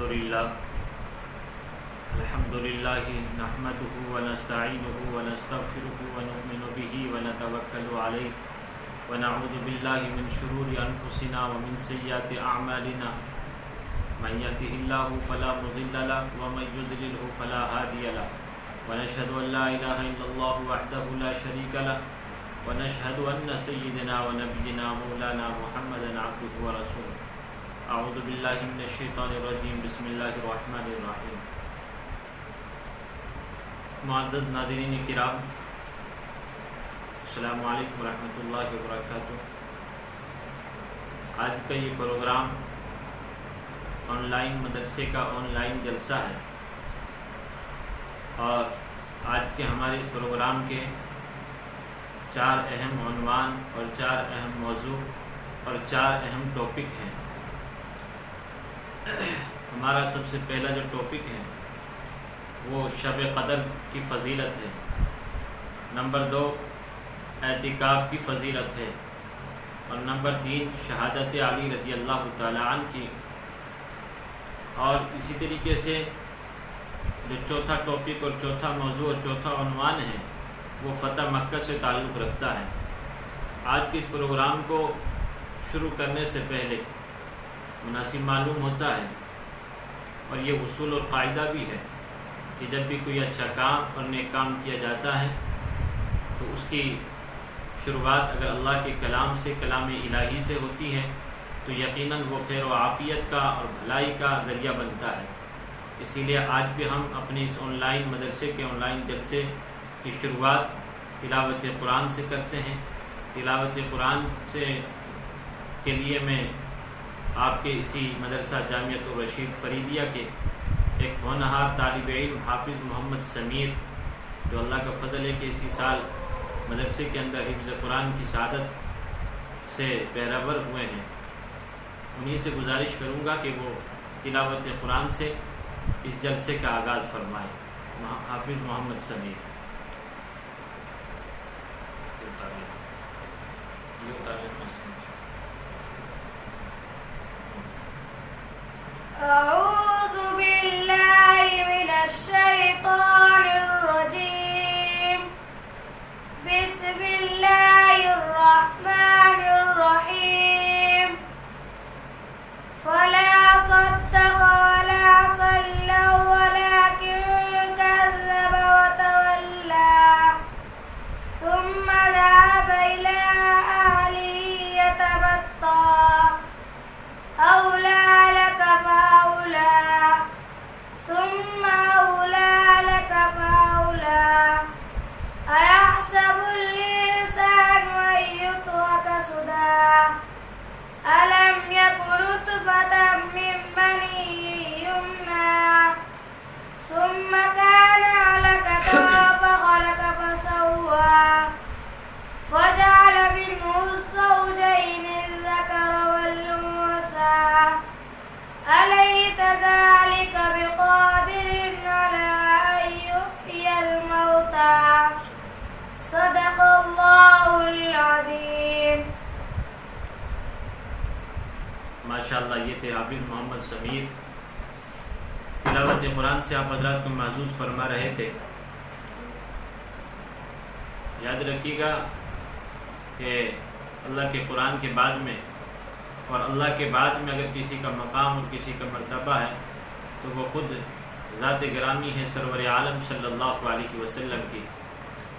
الحمد لله نحمده ونستعينه ونستغفره ونؤمن به ونتوكل عليه ونعوذ بالله من شرور أنفسنا ومن سيئات أعمالنا من يهده الله فلا مضل له ومن يضلل فلا هادي له ونشهد أن لا إله إلا الله وحده لا شريك له ونشهد أن سيدنا ونبينا مولانا محمدا عبده ورسوله اعوذ باللہ من الشیطان الرجیم بسم اللہ الرحمن الرحیم۔ معزز ناظرین کرام، السلام علیکم ورحمۃ اللہ وبرکاتہ۔ آج کا یہ پروگرام آن لائن مدرسے کا آن لائن جلسہ ہے، اور آج کے ہمارے اس پروگرام کے 4 اہم عنوان اور 4 اہم موضوع اور 4 اہم ٹاپک ہیں۔ ہمارا سب سے پہلا جو ٹاپک ہے وہ شب قدر کی فضیلت ہے، نمبر 2 اعتکاف کی فضیلت ہے، اور نمبر 3 شہادت علی رضی اللہ تعالی عنہ کی، اور اسی طریقے سے جو چوتھا ٹاپک اور چوتھا موضوع اور چوتھا عنوان ہے وہ فتح مکہ سے تعلق رکھتا ہے۔ آج کے اس پروگرام کو شروع کرنے سے پہلے مناسب معلوم ہوتا ہے، اور یہ اصول اور قاعدہ بھی ہے کہ جب بھی کوئی اچھا کام اور نیک کام کیا جاتا ہے تو اس کی شروعات اگر اللہ کے کلام سے، کلام الہی سے ہوتی ہے تو یقیناً وہ خیر و عافیت کا اور بھلائی کا ذریعہ بنتا ہے۔ اسی لیے آج بھی ہم اپنے اس آن لائن مدرسے کے آن لائن جلسے کی شروعات تلاوت قرآن سے کرتے ہیں۔ تلاوت قرآن کے لیے میں آپ کے اسی مدرسہ جامعۃ الرشید فریدیہ کے ایک ہونہار طالب علم حافظ محمد سمیر، جو اللہ کا فضل ہے کہ اسی سال مدرسے کے اندر حفظ قرآن کی سعادت سے بہرور ہوئے ہیں، انہی سے گزارش کروں گا کہ وہ تلاوت قرآن سے اس جلسے کا آغاز فرمائیں۔ حافظ محمد سمیر۔ أعوذ بالله من الشيطان الرجيم بسم الله الرحمن الرحيم فلا صدق ولا صلى ولكن كذب وتولى ثم ذهب إلى أهله يتمطى أولى لك فأولى ثم أولى لك فأولى أيحسب الإنسان أن يترك سدى ألم يكن نطفة من مني يمنى ثم كان علقة فخلق فسوى فجعل منه الزوجين الذكر والأنثى أليس ذلك بقادر على أن يحيي الموتى صدق الله العظيم۔ ماشاءاللہ، یہ تھے حافظ محمد سمیر۔ تلاوت قرآن سے آپ حضرات کو محظوظ فرما رہے تھے۔ یاد رکھیے گا کہ اللہ کے قرآن کے بعد میں اور اللہ کے بعد میں اگر کسی کا مقام اور کسی کا مرتبہ ہے تو وہ خود ذات گرامی ہے سرور عالم صلی اللہ علیہ وسلم کی۔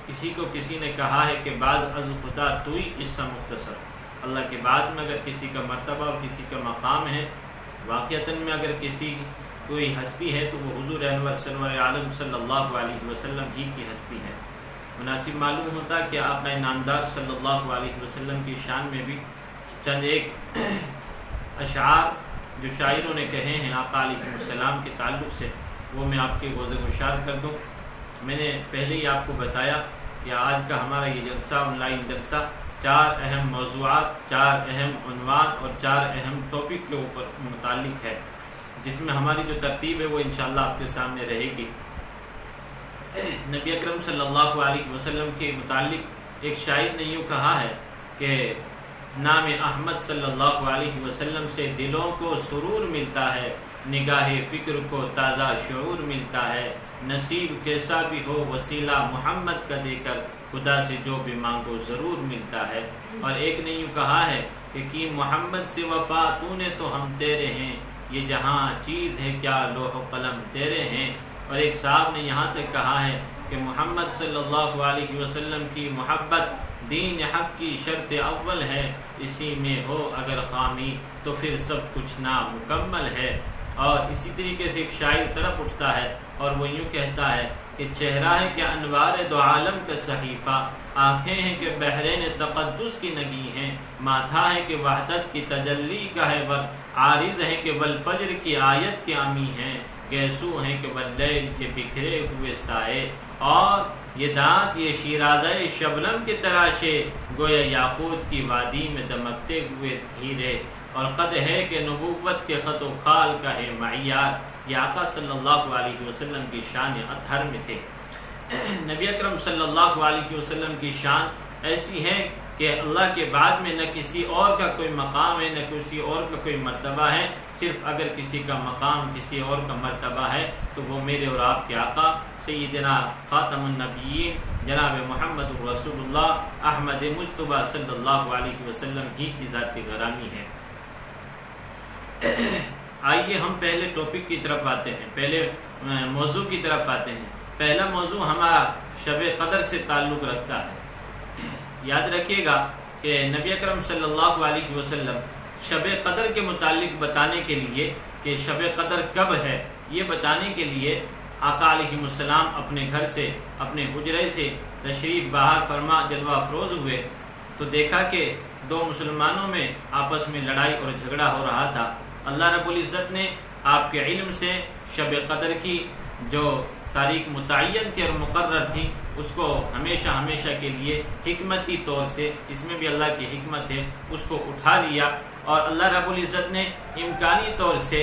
کسی کو کسی نے کہا ہے کہ بعد از خدا تو ہی قصہ مختصر۔ اللہ کے بعد میں اگر کسی کا مرتبہ اور کسی کا مقام ہے، واقعتاً میں اگر کسی کوئی ہستی ہے تو وہ حضور انور سرور عالم صلی اللہ علیہ وسلم ہی کی ہستی ہے۔ مناسب معلوم ہوتا ہے کہ آقا نامدار صلی اللہ علیہ وسلم کی شان میں بھی چند ایک اشعار جو شاعروں نے کہے ہیں آقا علیہ السلام کے تعلق سے، وہ میں آپ کے گوزے گشار کر دوں۔ میں نے پہلے ہی آپ کو بتایا کہ آج کا ہمارا یہ جلسہ آن لائن جلسہ 4 اہم موضوعات، 4 اہم عنوان اور 4 اہم ٹاپک کے اوپر متعلق ہے، جس میں ہماری جو ترتیب ہے وہ انشاءاللہ آپ کے سامنے رہے گی۔ نبی اکرم صلی اللہ علیہ وسلم کے متعلق ایک شاعر نے یوں کہا ہے کہ نام احمد صلی اللہ علیہ وسلم سے دلوں کو سرور ملتا ہے، نگاہ فکر کو تازہ شعور ملتا ہے، نصیب کیسا بھی ہو وسیلہ محمد کا دے کر خدا سے جو بھی مانگو ضرور ملتا ہے۔ اور ایک نے یوں کہا ہے کہ کی محمد سے وفا تو نے تو ہم تیرے ہیں، یہ جہاں چیز ہے کیا لوح و قلم تیرے ہیں۔ اور ایک صاحب نے یہاں تک کہا ہے کہ محمد صلی اللہ علیہ وسلم کی محبت دین حق کی شرط اول ہے، اسی میں ہو اگر خامی تو پھر سب کچھ نامکمل ہے۔ اور اسی طریقے سے ایک شاعر طرف اٹھتا ہے اور وہ یوں کہتا ہے کہ چہرہ ہے کہ انوار دو عالم کا صحیفہ، آنکھیں ہیں کہ بحرین تقدس کی نگی ہیں، ماتھا ہے کہ وحدت کی تجلی کا ہے ور، عارض ہے کہ والفجر کی آیت کے امی ہیں، گیسو ہیں کہ واللیل کے بکھرے ہوئے سائے، اور یہ دانت یہ شیرازہ شبنم کے تراشے، گویا یاقوت کی وادی میں دمکتے ہوئے ہیرے، اور قد ہے کہ نبوت کے خط و خال کا ہے معیار۔ یہ آقا صلی اللہ علیہ وسلم کی شان اطہر میں تھے۔ نبی اکرم صلی اللہ علیہ وسلم کی شان ایسی ہے کہ اللہ کے بعد میں نہ کسی اور کا کوئی مقام ہے، نہ کسی اور کا کوئی مرتبہ ہے۔ صرف اگر کسی کا مقام کسی اور کا مرتبہ ہے تو وہ میرے اور آپ کے آقا سیدنا خاتم النبیین جناب محمد رسول اللہ احمد مجتبیٰ صلی اللہ علیہ وسلم ہی کی ذات گرامی ہے۔ آئیے ہم پہلے ٹاپک کی طرف آتے ہیں، پہلے موضوع کی طرف آتے ہیں۔ پہلا موضوع ہمارا شب قدر سے تعلق رکھتا ہے۔ یاد رکھیے گا کہ نبی اکرم صلی اللہ علیہ وسلم شب قدر کے متعلق بتانے کے لیے کہ شب قدر کب ہے، یہ بتانے کے لیے آقا علیہ السلام اپنے گھر سے اپنے حجرے سے تشریف بہار فرما جلوہ افروز ہوئے تو دیکھا کہ دو مسلمانوں میں آپس میں لڑائی اور جھگڑا ہو رہا تھا۔ اللہ رب العزت نے آپ کے علم سے شب قدر کی جو تاریخ متعین تھی اور مقرر تھی اس کو ہمیشہ ہمیشہ کے لیے حکمتی طور سے، اس میں بھی اللہ کی حکمت ہے، اس کو اٹھا لیا، اور اللہ رب العزت نے امکانی طور سے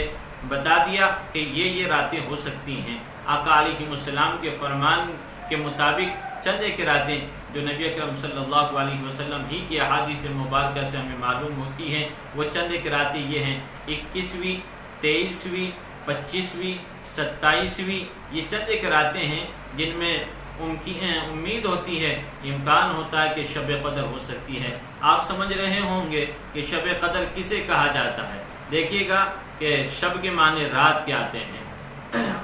بتا دیا کہ یہ راتیں ہو سکتی ہیں۔ آقا علیہ السلام کے فرمان کے مطابق چند ایک راتیں جو نبی اکرم صلی اللہ علیہ وسلم ہی کی احادیث مبارکہ سے ہمیں معلوم ہوتی ہیں، وہ چند ایک راتیں یہ ہیں: 21ویں، 23ویں، 25ویں، 27ویں، یہ چند ایک راتیں ہیں جن میں امید ہوتی ہے، امکان ہوتا ہے کہ شب قدر ہو سکتی ہے۔ آپ سمجھ رہے ہوں گے کہ شب قدر کسے کہا جاتا ہے۔ دیکھیے گا کہ شب کے معنی رات کے آتے ہیں،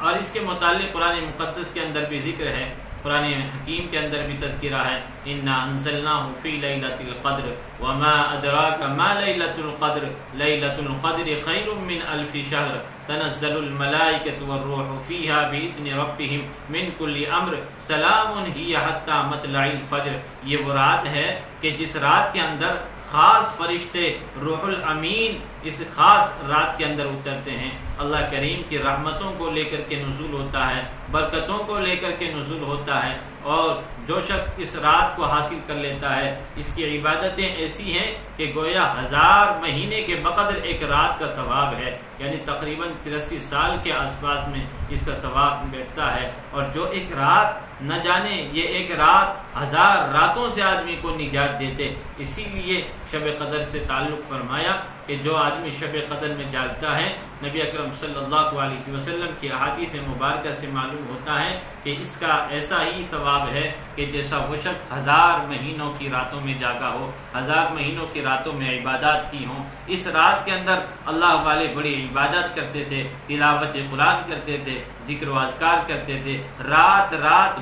اور اس کے متعلق قرآن مقدس کے اندر بھی ذکر ہے، قرآن حکیم کے اندر بھی تذکرہ ہے: انا انزلناہ فی لیلۃ القدر وما ادراک ما لیلۃ القدر لیلۃ القدر خیر من الف شہر تنزل الملائکۃ والروح فیہا باذن ربہم من کل امر سلام ہی حتی مطلع الفجر۔ یہ وہ رات ہے کہ جس رات کے اندر خاص فرشتے روح الامین اس خاص رات کے اندر اترتے ہیں۔ اللہ کریم کی رحمتوں کو لے کر کے نزول ہوتا ہے، برکتوں کو لے کر کے نزول ہوتا ہے، اور جو شخص اس رات کو حاصل کر لیتا ہے اس کی عبادتیں ایسی ہیں کہ گویا 1000 مہینے کے بقدر ایک رات کا ثواب ہے، یعنی تقریباً 83 سال کے آس پاس میں اس کا ثواب بیٹھتا ہے۔ اور جو ایک رات نہ جانے یہ ایک رات 1000 راتوں سے آدمی کو نجات دیتے، اسی لیے شب قدر سے تعلق فرمایا کہ جو آدمی شب قدر میں جاگتا ہے، نبی اکرم صلی اللہ علیہ وسلم کی احادیث مبارکہ سے معلوم ہوتا ہے کہ اس کا ایسا ہی ثواب ہے کہ جیسا وہ شخص 1000 مہینوں کی راتوں میں جاگا ہو، 1000 مہینوں کی راتوں میں عبادات کی ہوں۔ اس رات کے اندر اللہ والے بڑی عبادت کرتے تھے، تلاوت قرآن کرتے تھے، ذکر و اذکار کرتے تھے، رات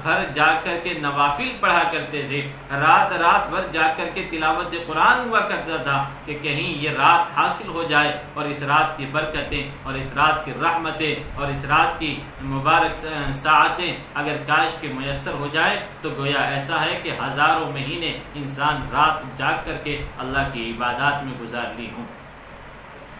بھر جاگ کر کے نوافل پڑھا کرتے تھے، رات بھر جاگ کر کے تلاوت قرآن ہوا کرتا تھا کہ کہیں یہ رات حاصل ہو جائے اور اس رات کی برکتیں اور اس رات کی رحمتیں اور اس رات کی مبارک ساعتیں اگر کاش کے میسر ہو جائے تو گویا ایسا ہے کہ ہزاروں مہینے انسان رات جاگ کر کے اللہ کی عبادات میں گزار لی ہوں۔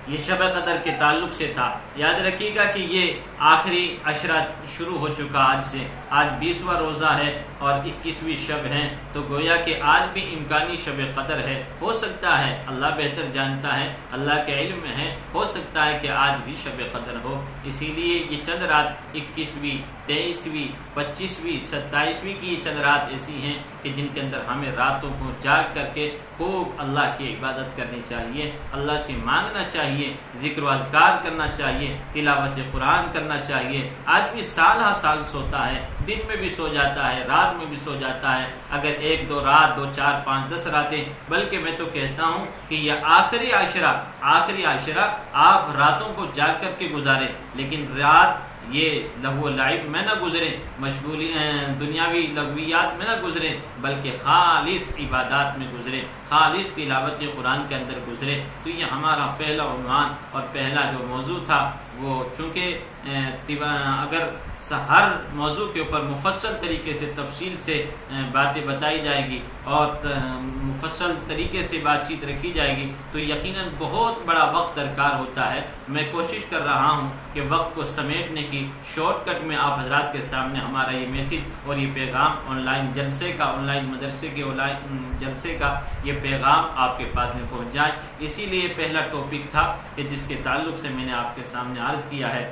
یہ شب قدر کے تعلق سے تھا۔ یاد رکھیے گا کہ یہ آخری عشرہ شروع ہو چکا آج سے، آج 20واں روزہ ہے اور 21ویں شب ہے، تو گویا کہ آج بھی امکانی شب قدر ہے، ہو سکتا ہے، اللہ بہتر جانتا ہے، اللہ کے علم میں ہے، ہو سکتا ہے کہ آج بھی شب قدر ہو۔ اسی لیے یہ چند رات 21ویں، 23ویں، 25ویں، 27ویں کی یہ چند رات ایسی ہیں کہ جن کے اندر ہمیں راتوں کو جاگ کر کے خوب اللہ کی عبادت کرنی چاہیے، اللہ سے مانگنا چاہیے، ذکر و اذکار کرنا چاہیے، تلاوت قرآن کرنا چاہیے۔ آدمی سال ہر سال سوتا ہے، دن میں بھی سو جاتا ہے، رات میں بھی سو جاتا ہے، اگر 1 2 رات 2 4 5 10 راتیں، بلکہ میں تو کہتا ہوں کہ یہ آخری عاشرہ آپ راتوں کو جاگ کر کے گزاریں، لیکن رات یہ لغو و لعب میں نہ گزریں، مشغولی دنیاوی لغویات میں نہ گزریں، بلکہ خالص عبادات میں گزریں، خالص تلاوت قرآن کے اندر گزرے۔ تو یہ ہمارا پہلا عنوان اور پہلا جو موضوع تھا، وہ چونکہ اگر ہر موضوع کے اوپر مفصل طریقے سے تفصیل سے باتیں بتائی جائے گی اور مفصل طریقے سے بات چیت رکھی جائے گی تو یقیناً بہت بڑا وقت درکار ہوتا ہے۔ میں کوشش کر رہا ہوں کہ وقت کو سمیٹنے کی شارٹ کٹ میں آپ حضرات کے سامنے ہمارا یہ میسج اور یہ پیغام آن لائن جلسے کا، آن لائن مدرسے کے آن لائن جلسے کا یہ پیغام آپ کے پاس میں پہنچ جائے۔ اسی لیے پہلا ٹاپک تھا کہ جس کے تعلق سے میں نے آپ کے سامنے عرض کیا ہے۔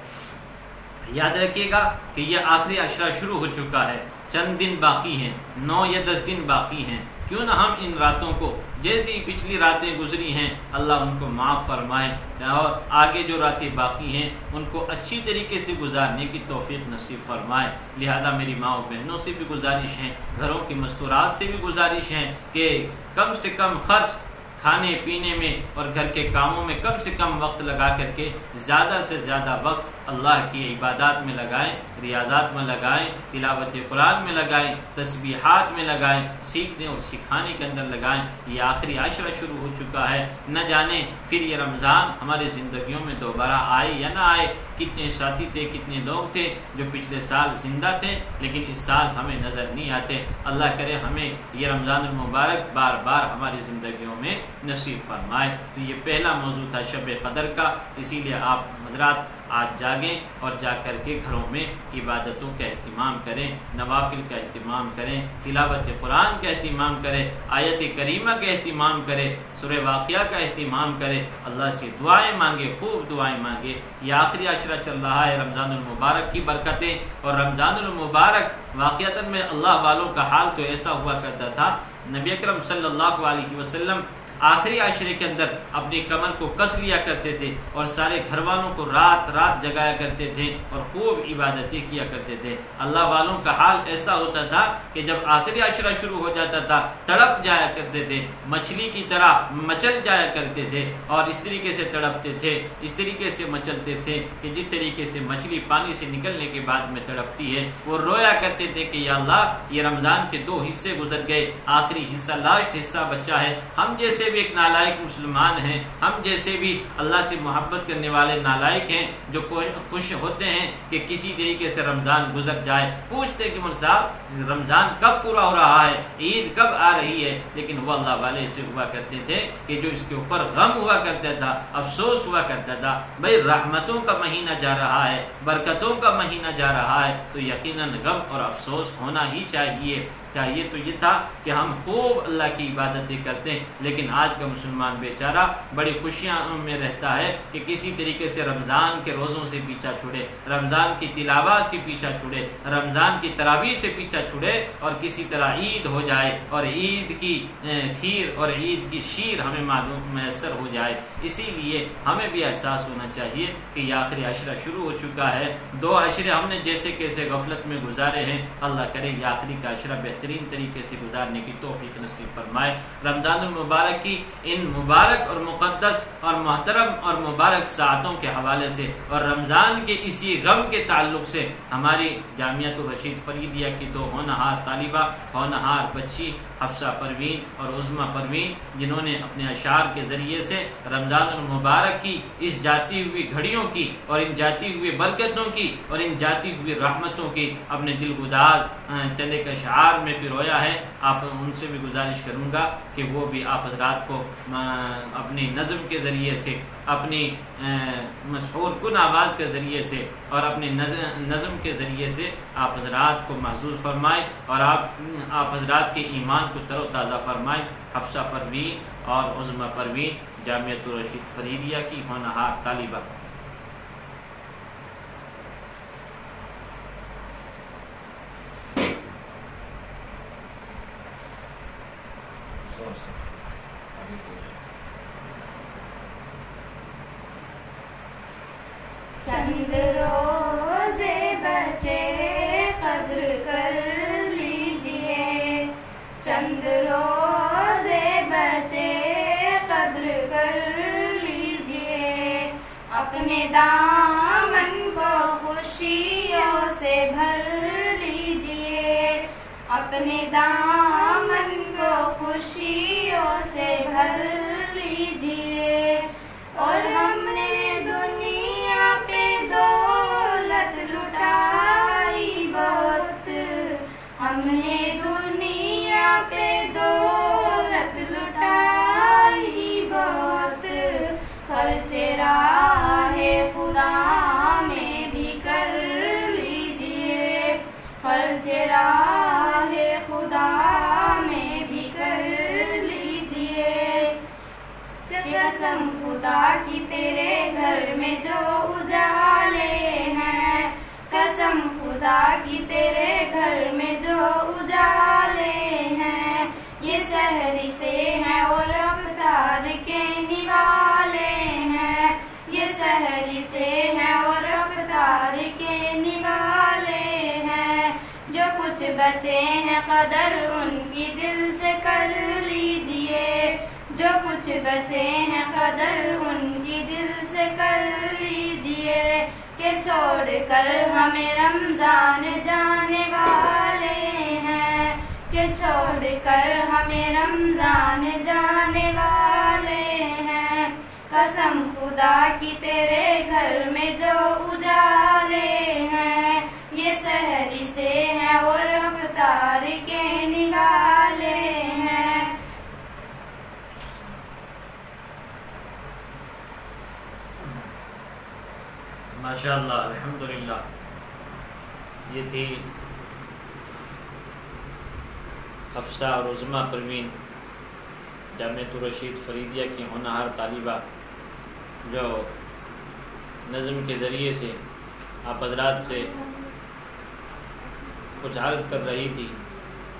یاد رکھیے گا کہ یہ آخری عشرہ شروع ہو چکا ہے، چند دن باقی ہیں، 9 یا 10 دن باقی ہیں۔ کیوں نہ ہم ان راتوں کو جیسی پچھلی راتیں گزری ہیں اللہ ان کو معاف فرمائے اور آگے جو راتیں باقی ہیں ان کو اچھی طریقے سے گزارنے کی توفیق نصیب فرمائے۔ لہذا میری ماں و بہنوں سے بھی گزارش ہے، گھروں کی مستورات سے بھی گزارش ہے کہ کم سے کم خرچ کھانے پینے میں اور گھر کے کاموں میں کم سے کم وقت لگا کر کے زیادہ سے زیادہ وقت اللہ کی عبادات میں لگائیں، ریاضات میں لگائیں، تلاوت قرآن میں لگائیں، تسبیحات میں لگائیں، سیکھنے اور سکھانے کے اندر لگائیں۔ یہ آخری عشرہ شروع ہو چکا ہے، نہ جانے پھر یہ رمضان ہماری زندگیوں میں دوبارہ آئے یا نہ آئے۔ کتنے ساتھی تھے، کتنے لوگ تھے جو پچھلے سال زندہ تھے لیکن اس سال ہمیں نظر نہیں آتے۔ اللہ کرے ہمیں یہ رمضان المبارک بار بار ہماری زندگیوں میں نصیب فرمائے۔ تو یہ پہلا موضوع تھا شب قدر کا، اسی لیے آپ حضرات آج جاگیں اور جا کر کے گھروں میں عبادتوں کا اہتمام کریں، نوافل کا اہتمام کریں، تلاوت قرآن کا اہتمام کریں، آیت کریمہ کا اہتمام کریں، سورہ واقعہ کا اہتمام کریں، اللہ سے دعائیں مانگے، خوب دعائیں مانگے۔ یہ آخری عشرہ چل رہا ہے رمضان المبارک کی برکتیں، اور رمضان المبارک واقعتاً میں اللہ والوں کا حال تو ایسا ہوا کرتا تھا، نبی اکرم صلی اللہ علیہ وسلم آخری عشرے کے اندر اپنی کمر کو کس لیا کرتے تھے اور سارے گھر والوں کو رات رات جگایا کرتے تھے اور خوب عبادتیں کیا کرتے تھے۔ اللہ والوں کا حال ایسا ہوتا تھا کہ جب آخری عشرہ شروع ہو جاتا تھا تڑپ جایا کرتے تھے، مچھلی کی طرح مچل جایا کرتے تھے اور اس طریقے سے تڑپتے تھے، اس طریقے سے مچلتے تھے کہ جس طریقے سے مچھلی پانی سے نکلنے کے بعد میں تڑپتی ہے۔ وہ رویا کرتے تھے کہ یا اللہ یہ رمضان کے 2 حصے گزر گئے، آخری حصہ لاسٹ حصہ بچا ہے، ہم جیسے بھی ایک نالائق مسلمان ہیں، ہم جیسے بھی اللہ سے محبت کرنے والے نالائق ہیں جو خوش ہوتے ہیں کہ کسی طریقے سے رمضان گزر جائے، پوچھتے کہ مول صاحب رمضان کب پورا ہو رہا ہے، عید کب آ رہی ہے، لیکن وہ اللہ والے سے ہوا کرتے تھے کہ جو اس کے اوپر غم ہوا کرتا تھا، افسوس ہوا کرتا تھا، بھئی رحمتوں کا مہینہ جا رہا ہے، برکتوں کا مہینہ جا رہا ہے، تو یقیناً غم اور افسوس ہونا ہی چاہیے تو یہ تھا کہ ہم خوب اللہ کی عبادتیں کرتے ہیں، لیکن آج کا مسلمان بیچارہ بڑی خوشیاں میں رہتا ہے کہ کسی طریقے سے رمضان کے روزوں سے پیچھا چھوڑے، رمضان کی تلاوت سے پیچھا چھوڑے، رمضان کی تراویح سے پیچھا چھوڑے اور کسی طرح عید ہو جائے اور عید کی کھیر اور عید کی شیر ہمیں معلوم میسر ہو جائے۔ اسی لیے ہمیں بھی احساس ہونا چاہیے کہ یہ آخری عشرہ شروع ہو چکا ہے، 2 عشرے ہم نے جیسے کیسے غفلت میں گزارے ہیں، اللہ کرے یہ آخری کا عشرہ بہترین طریقے سے گزارنے کی توفیق نصیب فرمائے۔ رمضان المبارک کی ان مبارک اور مقدس اور محترم اور مبارک ساعتوں کے حوالے سے اور رمضان کے اسی غم کے تعلق سے ہماری جامعۃ الرشید فریدیہ کی 2 ہونہار طالبہ، ہونہار بچی حفصہ پروین اور عظمیٰ پروین، جنہوں نے اپنے اشعار کے ذریعے سے رمضان المبارک کی اس جاتی ہوئی گھڑیوں کی اور ان جاتی ہوئی برکتوں کی اور ان جاتی ہوئی رحمتوں کی اپنے دل گداز چند ایک اشعار میں پہ رویا ہے، آپ ان سے بھی گزارش کروں گا کہ وہ بھی آپ حضرات کو اپنی نظم کے ذریعے سے، اپنی مسحور کن آواز کے ذریعے سے اور اپنی نظم کے ذریعے سے آپ حضرات کو محظوظ فرمائے اور آپ حضرات کے ایمان کو تر و تازہ فرمائے۔ حفصہ پروین اور عظمیٰ پروین جامعۃ الرشید فریدیہ کی ہونہار طالبہ۔ چند روزے بچے قدر کر لیجئے، چند روزے بچے قدر کر لیجئے، اپنے دامن کو خوشیوں سے بھر لیجئے، اپنے دامن کو خوشیوں سے بھر لیجئے۔ اور ہم نے دنیا پہ دولت لٹائی بہت، ہم نے دنیا پہ دولت لٹائی بہت، خرچ راہ خدا میں بھی کر لیجئے، خرچ راہ خدا میں بھی کر لیجئے۔ قسم خدا کی تیرے گھر میں جو اجالے ہیں، قسم خدا کی تیرے گھر میں جو اجالے ہیں، یہ سحری سے ہیں اور افطار کے نوالے ہیں، یہ سحری سے ہیں اور افطار کے نوالے ہیں۔ جو کچھ بچے ہیں قدر ان کی دل سے کر لیجئے، جو کچھ بچے ہیں قدر ان کی دل سے کر لیجئے، کہ چھوڑ کر ہمیں رمضان جانے والے ہیں، کہ چھوڑ کر ہمیں رمضان جانے والے ہیں۔ قسم خدا کی تیرے گھر میں جو اجالے ہیں، یہ سحری سے ہیں اور افطار کے نوالے ہیں۔ ماشاءاللہ، الحمدللہ۔ یہ تھی حفصہ اور عظمیٰ پروین جامعۃ الرشید فریدیہ کی ہونہار طالبہ، جو نظم کے ذریعے سے آپ حضرات سے کچھ عرض کر رہی تھی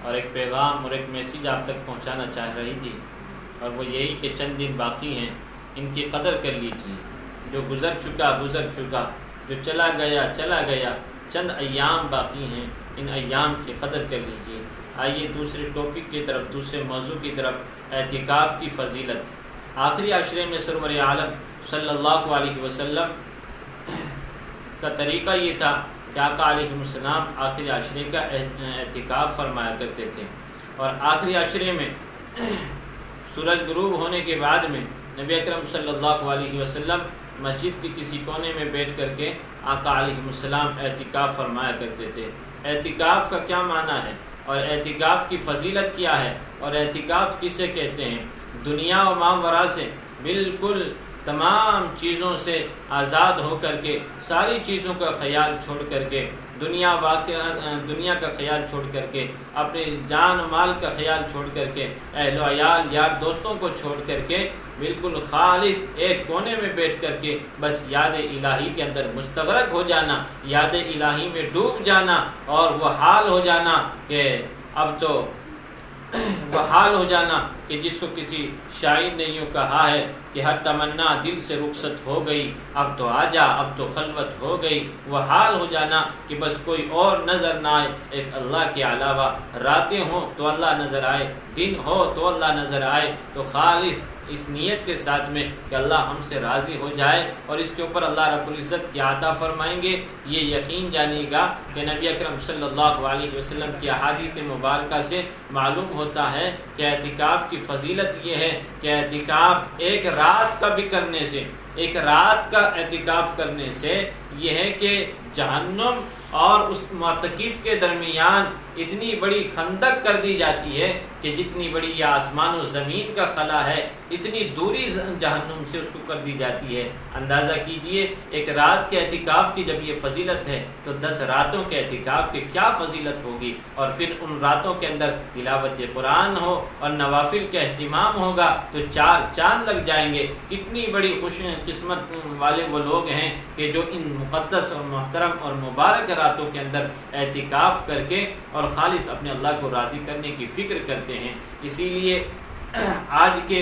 اور ایک پیغام اور ایک میسیج آپ تک پہنچانا چاہ رہی تھی، اور وہ یہی کہ چند دن باقی ہیں، ان کی قدر کر لیجیے۔ جو گزر چکا، جو چلا گیا، چند ایام باقی ہیں، ان ایام کی قدر کر لیجیے۔ آئیے دوسرے ٹاپک کی طرف، دوسرے موضوع کی طرف، اعتکاف کی فضیلت۔ آخری عشرے میں سرور عالم صلی اللہ علیہ وسلم کا طریقہ یہ تھا کہ آقا علیہ السلام آخری عشرے کا اعتکاف فرمایا کرتے تھے، اور آخری عشرے میں سورج غروب ہونے کے بعد میں نبی اکرم صلی اللہ علیہ وسلم مسجد کے کسی کونے میں بیٹھ کر کے آقا علیہ السلام اعتکاف فرمایا کرتے تھے۔ اعتکاف کا کیا معنی ہے اور اعتکاف کی فضیلت کیا ہے اور اعتکاف کسے کہتے ہیں؟ دنیا و ماوراء سے بالکل تمام چیزوں سے آزاد ہو کر کے، ساری چیزوں کا خیال چھوڑ کر کے، دنیا کا خیال چھوڑ کر کے، اپنے جان و مال کا خیال چھوڑ کر کے، اہل و عیال یار دوستوں کو چھوڑ کر کے، بالکل خالص ایک کونے میں بیٹھ کر کے بس یاد الہی کے اندر مستغرق ہو جانا، یاد الہی میں ڈوب جانا، اور وہ حال ہو جانا کہ اب تو وہ حال ہو جانا کہ جس کو کسی شاعر نے یوں کہا ہے کہ ہر تمنا دل سے رخصت ہو گئی، اب تو آجا، اب تو خلوت ہو گئی۔ وہ حال ہو جانا کہ بس کوئی اور نظر نہ آئے ایک اللہ کے علاوہ، راتیں ہوں تو اللہ نظر آئے، دن ہو تو اللہ نظر آئے، تو خالص اس نیت کے ساتھ میں کہ اللہ ہم سے راضی ہو جائے اور اس کے اوپر اللہ رب العزت کی عطا فرمائیں گے۔ یہ یقین جانیے گا کہ نبی اکرم صلی اللہ علیہ وسلم کی احادیث مبارکہ سے معلوم ہوتا ہے کہ اعتکاف کی فضیلت یہ ہے کہ اعتکاف ایک رات کا بھی کرنے سے، ایک رات کا اعتکاف کرنے سے یہ ہے کہ جہنم اور اس معتکف کے درمیان اتنی بڑی خندق کر دی جاتی ہے کہ جتنی بڑی یہ آسمان و زمین کا خلا ہے اتنی دوری جہنم سے اس کو کر دی جاتی ہے۔ اندازہ کیجئے ایک رات کے اعتکاف کی جب یہ فضیلت ہے تو 10 راتوں کے اعتکاف کی کیا فضیلت ہوگی، اور پھر ان راتوں کے اندر تلاوت قرآن ہو اور نوافل کا اہتمام ہوگا تو 4 چاند لگ جائیں گے۔ کتنی بڑی خوش قسمت والے وہ لوگ ہیں کہ جو ان مقدس اور محترم اور مبارک راتوں کے اندر اعتکاف کر کے اور خالص اپنے اللہ کو راضی کرنے کی فکر کرتے ہیں۔ اسی لیے آج کے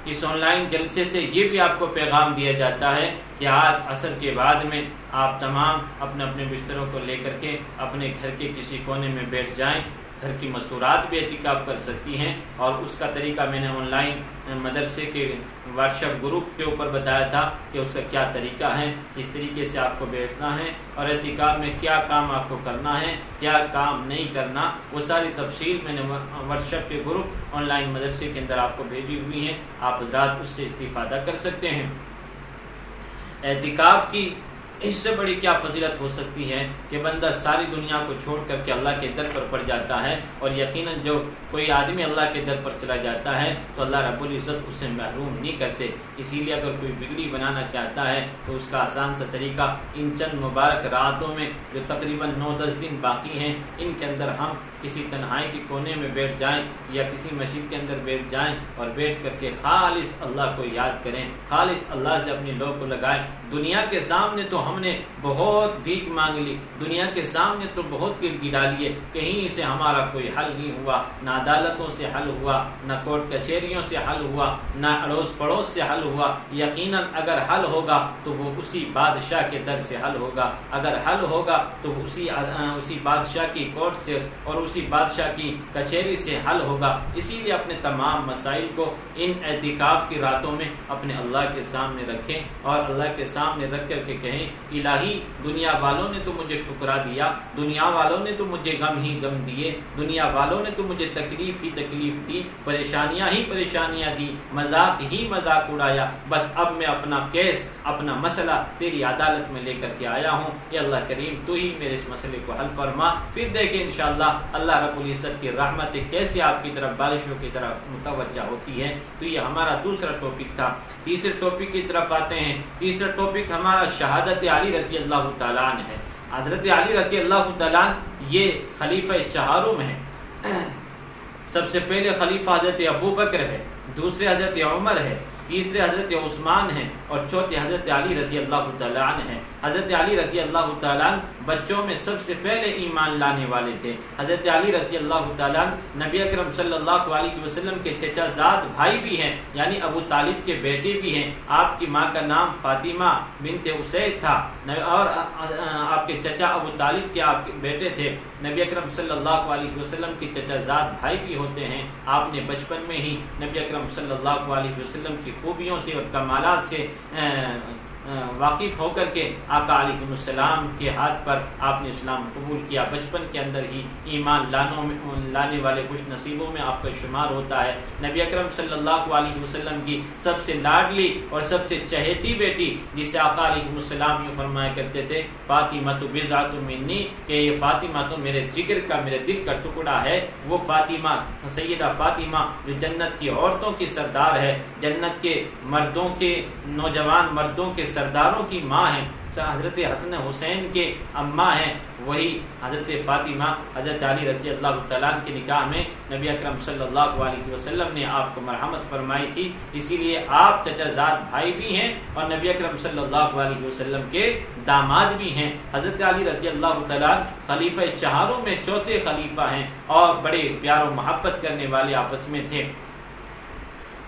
اس آن لائن جلسے سے یہ بھی آپ کو پیغام دیا جاتا ہے کہ آج عصر کے بعد میں آپ تمام اپنے اپنے بستروں کو لے کر کے اپنے گھر کے کسی کونے میں بیٹھ جائیں۔ گھر کی مستورات بھی اعتکاف کر سکتی ہیں، اور اس کا طریقہ میں نے آن لائن مدرسے کے واٹس ایپ گروپ کے اوپر بتایا تھا کہ اس کا کیا طریقہ ہے، کس طریقے سے آپ کو بیٹھنا ہے اور اعتکاف میں کیا کام آپ کو کرنا ہے، کیا کام نہیں کرنا، وہ ساری تفصیل میں نے واٹس ایپ کے گروپ آن لائن مدرسے کے اندر آپ کو بھیجی ہوئی ہیں۔ آپ حضرات اس سے استفادہ کر سکتے ہیں۔ اعتکاف کی اس سے بڑی کیا فضیلت ہو سکتی ہے کہ بندہ ساری دنیا کو چھوڑ کر کے اللہ کے در پر پڑ جاتا ہے، اور یقیناً جو کوئی آدمی اللہ کے در پر چلا جاتا ہے تو اللہ رب العزت اسے محروم نہیں کرتے۔ اسی لیے اگر کوئی بگڑی بنانا چاہتا ہے تو اس کا آسان سا طریقہ ان چند مبارک راتوں میں جو تقریباً 9-10 دن باقی ہیں، ان کے اندر ہم کسی تنہائی کے کونے میں بیٹھ جائیں یا کسی مسجد کے اندر بیٹھ جائیں اور بیٹھ کر کے خالص اللہ کو یاد کریں، خالص اللہ سے اپنی لو کو لگائیں۔ دنیا کے سامنے تو ہم نے بہت بھیک مانگ لی، دنیا کے سامنے تو بہت گر گرا لیے، کہیں سے ہمارا کوئی حل نہیں ہوا، نہ عدالتوں سے حل ہوا، نہ کورٹ کچہریوں سے حل ہوا، نہ اڑوس پڑوس سے حل ہوا۔ یقیناً اگر حل ہوگا تو وہ اسی بادشاہ کے در سے حل ہوگا، اگر حل ہوگا تو اسی بادشاہ کی کورٹ سے اور اسی بادشاہ کی کچہری سے حل ہوگا۔ اسی لیے اپنے تمام مسائل کو ان اعتکاف کی راتوں میں اپنے اللہ کے سامنے رکھیں اور اللہ کے سامنے رکھ کر کے کہیں، الہی دنیا والوں نے تو مجھے ٹھکرا دیا، دنیا والوں نے تو مجھے غم ہی غم دیے، دنیا والوں نے تو مجھے تکلیف ہی تکلیف دی، پریشانیاں ہی پریشانیاں دی، مذاق ہی مذاق اڑایا، بس اب میں اپنا کیس اپنا مسئلہ تیری عدالت میں لے کر کے آیا ہوں۔ یا اللہ کریم تو ہی میرے اس مسئلے کو حل فرما، پھر دیکھیں انشاءاللہ اللہ رب العزت کی رحمت کیسے آپ کی طرف بارشوں کی طرف متوجہ ہوتی ہے۔ تو یہ ہمارا دوسرا ٹاپک تھا۔ تیسرے ٹاپک کی طرف آتے ہیں۔ تیسرا ٹاپک ہمارا شہادت علی رضی اللہ تعالیٰ عنہ ہے۔ حضرت علی رضی اللہ تعالیٰ عنہ یہ خلیفہ چہارم ہے۔ سب سے پہلے خلیفہ حضرت ابو بکر ہے، دوسرے حضرت عمر ہے، تیسرے حضرت عثمان ہیں، اور چوتھے حضرت علی رضی اللہ تعالیٰ عنہ ہیں۔ حضرت علی رضی اللہ تعالیٰ عنہ بچوں میں سب سے پہلے ایمان لانے والے تھے۔ حضرت علی رضی اللہ تعالیٰ عنہ نبی اکرم صلی اللہ علیہ وسلم کے چچا زاد بھائی بھی ہیں، یعنی ابو طالب کے بیٹے بھی ہیں۔ آپ کی ماں کا نام فاطمہ بنت اسید تھا، اور آپ کے چچا ابو طالب کے آپ کے بیٹے تھے۔ نبی اکرم صلی اللہ علیہ وسلم کے چچا زاد بھائی بھی ہوتے ہیں۔ آپ نے بچپن میں ہی نبی اکرم صلی اللہ علیہ وسلم کی خوبیوں سے اور کمالات سے واقف ہو کر کے آقا علیہ السلام کے ہاتھ پر آپ نے اسلام قبول کیا۔ بچپن کے اندر ہی ایمان لانے والے خوش نصیبوں میں آپ کا شمار ہوتا ہے۔ نبی اکرم صلی اللہ علیہ وسلم کی سب سے لاڈلی اور سب سے چہیتی بیٹی، جسے آقا علیہ السلام یوں فرمایا کرتے تھے، فاطمہ تو بضعۃ منی، کہ یہ فاطمہ تو میرے جگر کا میرے دل کا ٹکڑا ہے۔ وہ فاطمہ سیدہ فاطمہ جو جنت کی عورتوں کی سردار ہے، جنت کے مردوں کے نوجوان مردوں کے سرداروں کی ماں ہیں، حضرت حسن حسین کے اماں ہیں، وہی حضرت فاطمہ حضرت علی رضی اللہ تعالیٰ کے نکاح میں نبی اکرم صلی اللہ علیہ وسلم نے آپ کو مرحمت فرمائی تھی۔ اسی لیے آپ چچا زاد بھائی بھی ہیں اور نبی اکرم صلی اللہ علیہ وسلم کے داماد بھی ہیں۔ حضرت علی رضی اللہ تعالیٰ خلیفہ چہاروں میں چوتھے خلیفہ ہیں اور بڑے پیار و محبت کرنے والے آپس میں تھے۔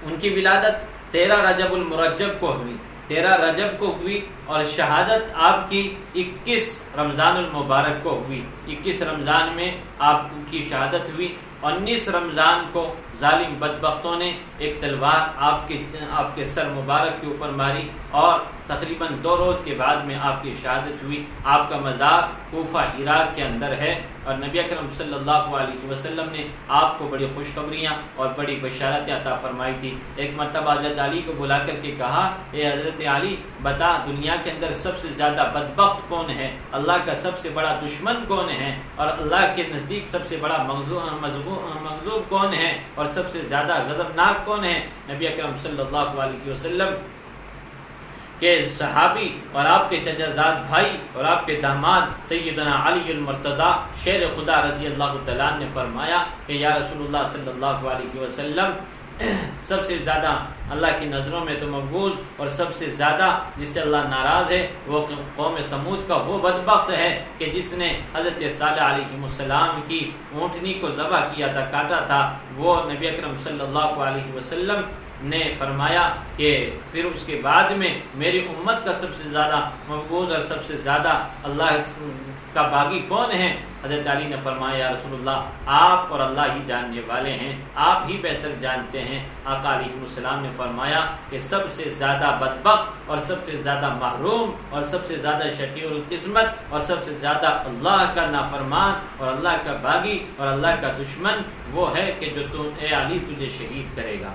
ان کی ولادت 13 رجب المرجب کو ہوئی، 13 رجب کو ہوئی، اور شہادت آپ کی 21 رمضان المبارک کو ہوئی۔ 21 رمضان میں آپ کی شہادت ہوئی۔ 19 رمضان کو ظالم بدبختوں نے ایک تلوار آپ کے سر مبارک کے اوپر ماری، اور تقریباً 2 روز کے بعد میں آپ کی شہادت ہوئی. آپ کا مزار کوفہ عراق کے اندر ہے اور نبی اکرم صلی اللہ علیہ وسلم نے آپ کو بڑی خوشخبریاں اور بڑی بشارتیں عطا فرمائی تھی. ایک مرتبہ حضرت علی کو بلا کر کے کہا اے حضرت علی بتا دنیا کے اندر سب سے زیادہ بدبخت کون ہے, اللہ کا سب سے بڑا دشمن کون ہے, اور اللہ کے نزدیک سب سے بڑا مغضوب کون ہے, اور سب سے زیادہ غضبناک کون ہے. نبی اکرم صلی اللہ علیہ وسلم کہ صحابی اور آپ کے چچا زاد بھائی اور آپ کے داماد سیدنا علی المرتضیٰ شیر خدا رضی اللہ تعالیٰ نے فرمایا کہ یا رسول اللہ صلی اللہ علیہ وسلم سب سے زیادہ اللہ کی نظروں میں تو مقبول اور سب سے زیادہ جس سے اللہ ناراض ہے وہ قوم سمود کا وہ بدبخت ہے کہ جس نے حضرت صالح علیہ السلام کی اونٹنی کو ذبح کیا تھا, کاٹا تھا. وہ نبی اکرم صلی اللہ علیہ وسلم نے فرمایا کہ پھر اس کے بعد میں میری امت کا سب سے زیادہ مقبول اور سب سے زیادہ اللہ کا باغی کون ہے. حضرت علی نے فرمایا یا رسول اللہ آپ اور اللہ ہی جاننے والے ہیں, آپ ہی بہتر جانتے ہیں. آقا علیہ السلام نے فرمایا کہ سب سے زیادہ بدبخت اور سب سے زیادہ محروم اور سب سے زیادہ شقی القسمت اور سب سے زیادہ اللہ کا نافرمان اور اللہ کا باغی اور اللہ کا دشمن وہ ہے کہ جو اے علی تجھے شہید کرے گا.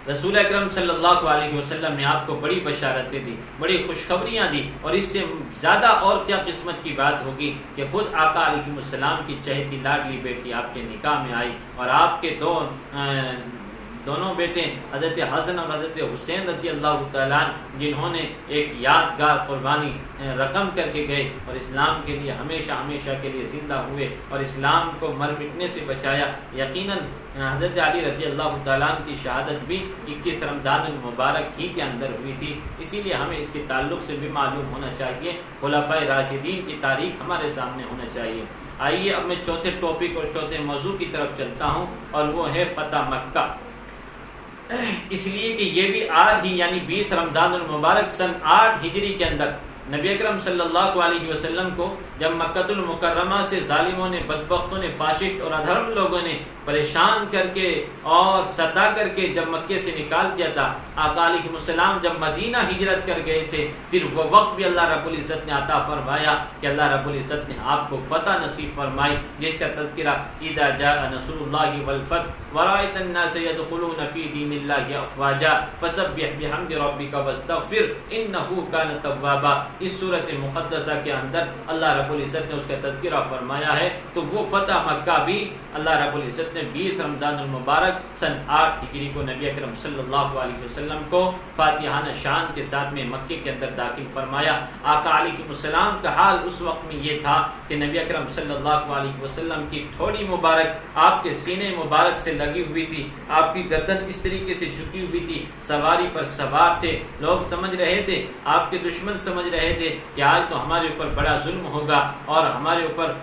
رسول اکرم صلی اللہ علیہ وسلم نے آپ کو بڑی بشارتیں دی, بڑی خوشخبریاں دی, اور اس سے زیادہ اور کیا قسمت کی بات ہوگی کہ خود آقا علیہ السلام کی چہیتی لاڈلی بیٹی آپ کے نکاح میں آئی اور آپ کے دونوں بیٹے حضرت حسن اور حضرت حسین رضی اللہ تعالیٰ جنہوں نے ایک یادگار قربانی رقم کر کے گئے اور اسلام کے لیے ہمیشہ ہمیشہ کے لیے زندہ ہوئے اور اسلام کو مر مٹنے سے بچایا. یقیناً حضرت علی رضی اللہ تعالیٰ کی شہادت بھی 21 رمضان المبارک ہی کے اندر ہوئی تھی. اسی لیے ہمیں اس کے تعلق سے بھی معلوم ہونا چاہیے, خلفائے راشدین کی تاریخ ہمارے سامنے ہونا چاہیے. آئیے اب میں چوتھے ٹاپک اور چوتھے موضوع کی طرف چلتا ہوں اور وہ ہے فتح مکہ. اس لیے کہ یہ بھی آج ہی یعنی 20 رمضان المبارک سن 8 ہجری کے اندر نبی اکرم صلی اللہ علیہ وسلم کو جب مکہ المکرمہ سے ظالموں نے, بدبختوں نے, فاشسٹ اور ادھرم لوگوں نے پریشان کر کے اور ستا کر کے جب مکے سے نکال دیا تھا, آقا علیہ السلام جب مدینہ ہجرت کر گئے تھے, پھر وہ وقت بھی اللہ رب العزت نے عطا فرمایا کہ اللہ رب العزت نے آپ کو فتح نصیب فرمائی, جس کا تذکرہ اذا جاء نصر اللہ والفتح ورأیت الناس يدخلون فی دین اللہ افواجا فسبح بحمد ربک واستغفر انہ کان توابا. اس صورت مقدسہ کے اندر اللہ رب العزت نے اس کا تذکرہ فرمایا ہے. تو وہ فتح مکہ بھی اللہ رب العزت نے 20 رمضان المبارک سن 8 ہجری کو نبی اکرم صلی اللہ علیہ وسلم کو فاتحانہ شان کے ساتھ میں مکے کے اندر داخل فرمایا. آقا علیہ السلام کا حال اس وقت میں یہ تھا کہ نبی اکرم صلی اللہ علیہ وسلم کی تھوڑی مبارک آپ کے سینے مبارک سے لگی ہوئی تھی, آپ کی گردن اس طریقے سے جھکی ہوئی تھی, سواری پر سوار تھے. لوگ سمجھ رہے تھے, آپ کے دشمن سمجھ رہے تھے کہ آج تو ہمارے اوپر بڑا ظلم ہوگا اور ہمارے اوپر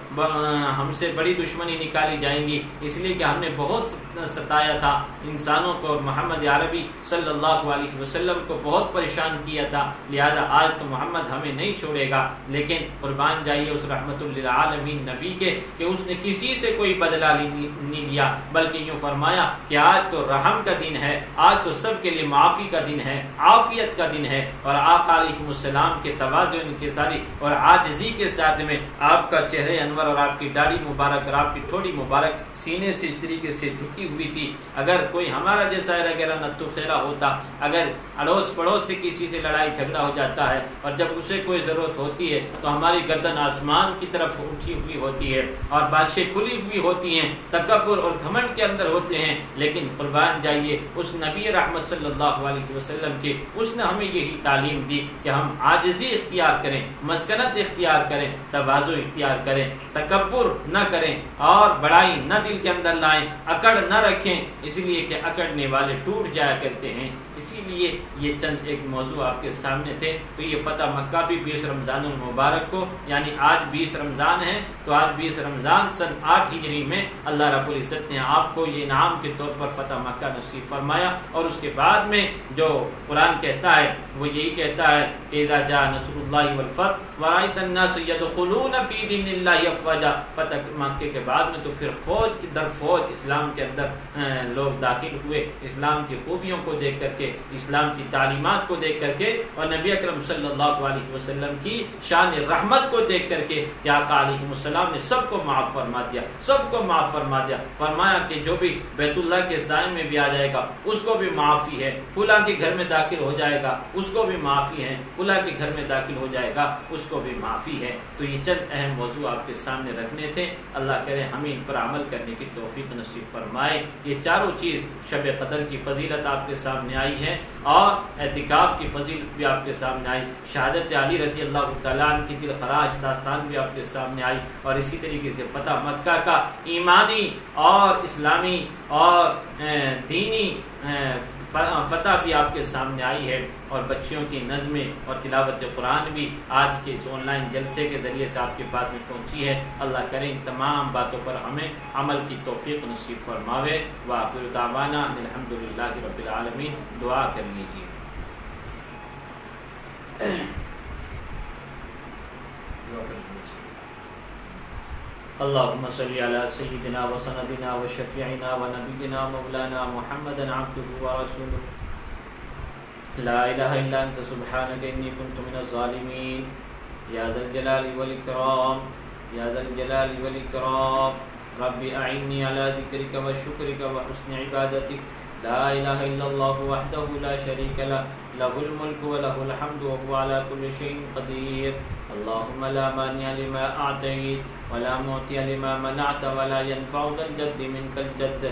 ہم سے بڑی دشمنی نکالی جائیں گی, اس لیے کہ ہم نے بہت ستایا تھا انسانوں کو, محمد عربی صلی اللہ علیہ وسلم کو بہت پریشان کیا تھا, لہذا آج تو محمد ہمیں نہیں چھوڑے گا. لیکن قربان جائیے اس رحمت للعالمین نبی کے کہ اس نے کسی سے کوئی بدلہ نہیں لیا, بلکہ یوں فرمایا کہ آج تو رحم کا دن ہے, آج تو سب کے لیے معافی کا دن ہے, عافیت کا دن ہے. اور آقا علیہ السلام کے تواضع کے ساری اور عاجزی کے ساتھ میں آپ کا چہرے انور اور آپ کی داڑھی مبارک اور آپ کی تھوڑی مبارک سینے سے اس طریقے سے جھکی ہوئی تھی. اگر کوئی ہمارا جیسا وغیرہ نتو خیرہ ہوتا, اگر اڑوس پڑوس سے کسی سے لڑائی جھگڑا ہو جاتا ہے اور جب اسے کوئی ضرورت ہوتی ہے تو ہماری گردن آسمان کی طرف اٹھی ہوئی ہوتی ہے اور باتیں کھلی ہوئی ہوتی ہیں, تکبر اور گھمنڈ کے اندر ہوتے ہیں. لیکن قربان جائیے اس نبی رحمت صلی اللہ علیہ وسلم کے, اس نے ہمیں یہی تعلیم دی کہ ہم عاجزی اختیار کریں, مسکنت اختیار کریں, تواضع اختیار کریں, تکبر نہ کریں اور بڑائی نہ دل کے اندر لائیں, اکڑ نہ رکھیں, اس لیے کہ اکڑنے والے ٹوٹ جایا کرتے ہیں. اسی لیے یہ چند ایک موضوع آپ کے سامنے تھے. تو یہ فتح مکہ بھی 20 رمضان المبارک کو یعنی آج 20 رمضان ہے, تو آج 20 رمضان سن 8 ہجری میں اللہ رب العزت نے آپ کو یہ انعام کے طور پر فتح مکہ نصیب فرمایا. اور اس کے بعد میں جو قرآن کہتا ہے وہ یہی کہتا ہے کہ اذا جاء نصر نصر اللہ والفتح ورأیت الناس یدخلون فی دین اللہ افواجا، فتح مکے کے بعد میں تو پھر فوج کی در فوج اسلام کے اندر لوگ داخل ہوئے، اسلام کی خوبیوں کو دیکھ کر کے، اسلام کی تعلیمات کو دیکھ کر کے، اور نبی اکرم صلی اللہ علیہ وسلم کی شان رحمت کو دیکھ کر کے کہ آقا علیہ السلام نے سب کو معاف فرما دیا، سب کو معاف فرما دیا، فرمایا کہ جو بھی بیت اللہ کے سائے میں بھی آ جائے گا اس کو بھی معافی ہے، فلاں کے گھر میں داخل ہو جائے گا اس کو بھی معافی ہے، فلاں کے گھر میں داخل ہو جائے گا اس کو بھی معافی ہے۔ تو یہ چند اہم موضوع آپ کے سامنے رکھنے تھے، اللہ کرے ہمیں ان پر عمل کرنے کی توفیق نصیب فرمائے۔ یہ چاروں چیز شب قدر کی فضیلت آپ کے سامنے آئی ہے، اور اعتکاف کی فضیلت بھی آپ کے سامنے آئی، شہادت علی رضی اللہ تعالیٰ عنہ کی دل خراش داستان بھی آپ کے سامنے آئی، اور اسی طریقے سے فتح مکہ کا ایمانی اور اسلامی اور دینی فتح بھی آپ کے سامنے آئی ہے، اور بچیوں کی نظمیں اور تلاوت قرآن بھی آج کے اس آن لائن جلسے کے ذریعے سے آپ کے پاس میں پہنچی ہے۔ اللہ کرے ان تمام باتوں پر ہمیں عمل کی توفیق نصیب فرماوے۔ وآخر دعوانا ان الحمدللہ رب العالمین۔ دعا کر لیجیے۔ اللهم صل على سيدنا وسندنا وشفيعنا ونبينا مولانا محمد عبده ورسوله لا إله إلا أنت سبحانك إني كنت من الظالمين يا ذا الجلال والإكرام يا ذا الجلال والإكرام رب أعني على ذكرك وشكرك وحسن عبادتك لا إله إلا الله وحده لا شريك له له الملك وله الحمد وهو على كل شيء قدير اللهم لا مانع لما أعطيت ولا معطي لما منعت ولا ينفع ذا الجد منك الجد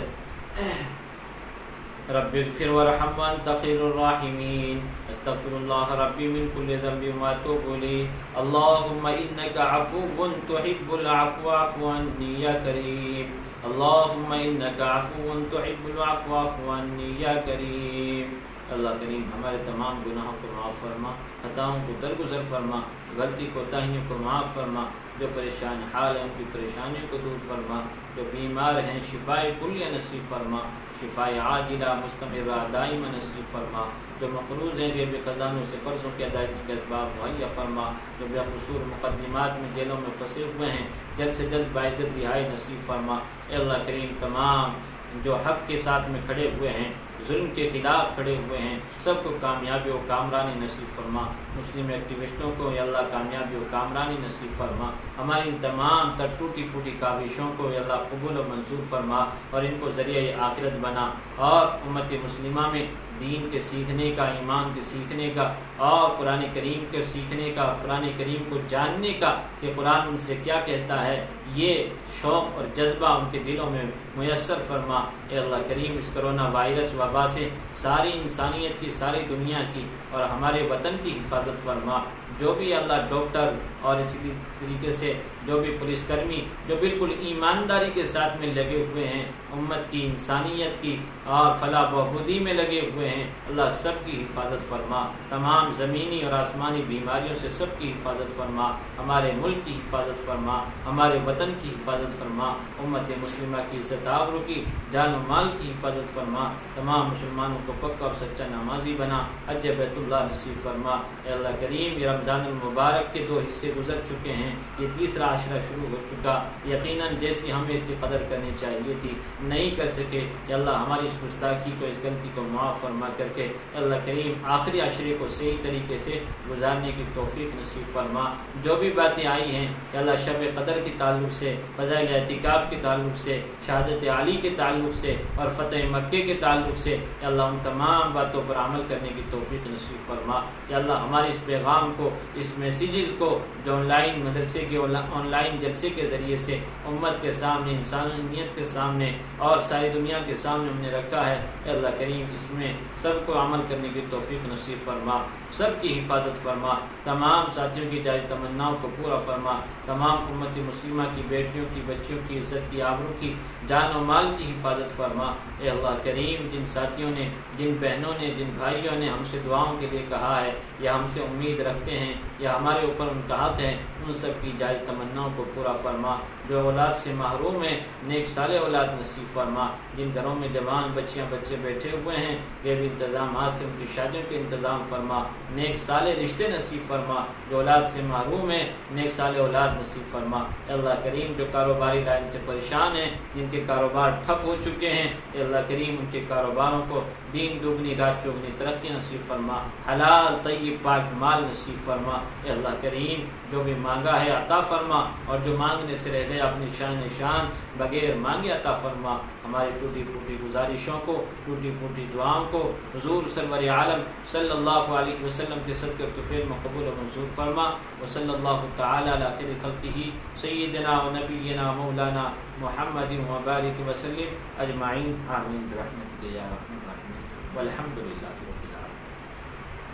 رب اغفر وارحم وأنت خير الراحمين استغفر الله ربي من كل ذنب وأتوب إليه اللهم إنك عفو تحب العفو فاعف عني يا كريم اللهم إنك عفو تحب العفو فاعف عني يا كريم۔ اللہ کریم ہمارے تمام گناہوں کو معاف فرما، خطاؤں کو درگزر فرما، غلطی کوتاہیوں کو معاف فرما، جو پریشان حال ہیں ان کی پریشانیوں کو دور فرما، جو بیمار ہیں شفائے کلیہ نصیب فرما، شفائے عاجلہ مستمرہ دائمہ نصیب فرما، جو مقروض ہیں بے خزانوں سے قرضوں کی ادائیگی کے اسباب مہیا فرما، جو بے قصور مقدمات میں جیلوں میں پھنسے ہوئے ہیں جلد سے جلد باعزت رہائی نصیب فرما۔ اے اللہ کریم تمام جو حق کے ساتھ میں کھڑے ہوئے ہیں، ظلم کے خلاف کھڑے ہوئے ہیں، سب کو کامیابی و کامرانی نصیب فرما۔ مسلم ایکٹیوسٹوں کو یا اللہ کامیابی و کامرانی نصیب فرما۔ ہماری ان تمام تر ٹوٹی پھوٹی کاوشوں کو یا اللہ قبول و منظور فرما، اور ان کو ذریعہ آخرت بنا، اور امت مسلمہ میں دین کے سیکھنے کا، ایمان کے سیکھنے کا، اور قرآن کریم کے سیکھنے کا، قرآن کریم کو جاننے کا کہ قرآن ان سے کیا کہتا ہے، یہ شوق اور جذبہ ان کے دلوں میں میسر فرما۔ اے اللہ کریم اس کرونا وائرس وبا سے ساری انسانیت کی، ساری دنیا کی اور ہمارے وطن کی حفاظت فرما۔ جو بھی اللہ ڈاکٹر اور اسی طریقے سے جو بھی پولیس کرمی جو بالکل ایمانداری کے ساتھ میں لگے ہوئے ہیں، امت کی، انسانیت کی اور فلاح بہبودی میں لگے ہوئے ہیں، اللہ سب کی حفاظت فرما۔ تمام زمینی اور آسمانی بیماریوں سے سب کی حفاظت فرما، ہمارے ملک کی حفاظت فرما، ہمارے وطن کی حفاظت فرما، امت مسلمہ کی عزت آبرو کی، جان و مال کی حفاظت فرما، تمام مسلمانوں کو پکا اور سچا نمازی بنا، حج بیت اللہ نصیب فرما۔ اے اللہ کریم یہ رمضان المبارک کے 2 حصے گزر چکے ہیں، یہ تیسرا عشرہ شروع ہو چکا، یقیناً جیسی ہمیں اس کی قدر کرنی چاہیے تھی نہیں کر سکے، یا اللہ ہماری اس گستاخی کو، اس غلطی کو معاف فرما کر کے اے اللہ کریم آخری عشرے کو صحیح طریقے سے گزارنے کی توفیق نصیب فرما۔ جو بھی باتیں آئی ہیں یا اللہ شب قدر کے تعلق سے، فضائل اعتکاف کے تعلق سے، شہادت علی کے تعلق سے اور فتح مکے کے تعلق سے، یا اللہ ان تمام باتوں پر عمل کرنے کی توفیق نصیب فرما۔ یا اللہ ہمارے اس پیغام کو، اس میسیجز کو جو آن لائن مدرسے کے آن لائن جلسے کے ذریعے سے امت کے سامنے، انسانیت کے سامنے اور ساری دنیا کے سامنے ہم نے رکھا ہے، اے اللہ کریم اس میں سب کو عمل کرنے کی توفیق نصیب فرما، سب کی حفاظت فرما، تمام ساتھیوں کی جائز تمناؤں کو پورا فرما، تمام امت مسلمہ کی بیٹیوں کی بچیوں کی عزت کی آبرو کی جان و مال کی حفاظت فرما۔ اے اللہ کریم جن ساتھیوں نے جن بہنوں نے جن بھائیوں نے ہم سے دعاؤں کے لیے کہا ہے یا ہم سے امید رکھتے ہیں یا ہمارے اوپر ان کا حق ہے ان سب کی جائز تمناؤں کو پورا فرما۔ جو اولاد سے محروم ہیں نیک صالح اولاد نصیب فرما۔ جن گھروں میں جوان بچیاں بچے بیٹھے ہوئے ہیں غیبی انتظامات سے ان کی شادیوں کے انتظام فرما۔ نیک صالح رشتے نصیب فرما۔ جو اولاد سے محروم ہیں نیک صالح اولاد نصیب فرما۔ اے اللہ کریم جو کاروباری لائن سے پریشان ہیں جن کے کاروبار ٹھپ ہو چکے ہیں اے اللہ کریم ان کے کاروباروں کو دین دگنی رات چوگنی ترقی نصیب فرما۔ حلال طیب پاک مال نصیب فرما۔ اے اللہ کریم جو بھی مانگا ہے عطا فرما اور جو مانگنے سے رہ گیا اپنی شان بغیر مانگے عطا فرما۔ ہماری ٹوٹی پھوٹی گزارشوں کو ٹوٹی پھوٹی دعاؤں کو حضور سرور عالم صلی اللہ علیہ وسلم کے صدقے اور طفیل مقبول و منظور فرما۔ وصلی اللہ تعالی علی خیر خلقہ سیدنا و نبینا مولانا محمد وبارک وسلم اجمعین آمین برحمتک یا ارحم الراحمین والحمد للہ۔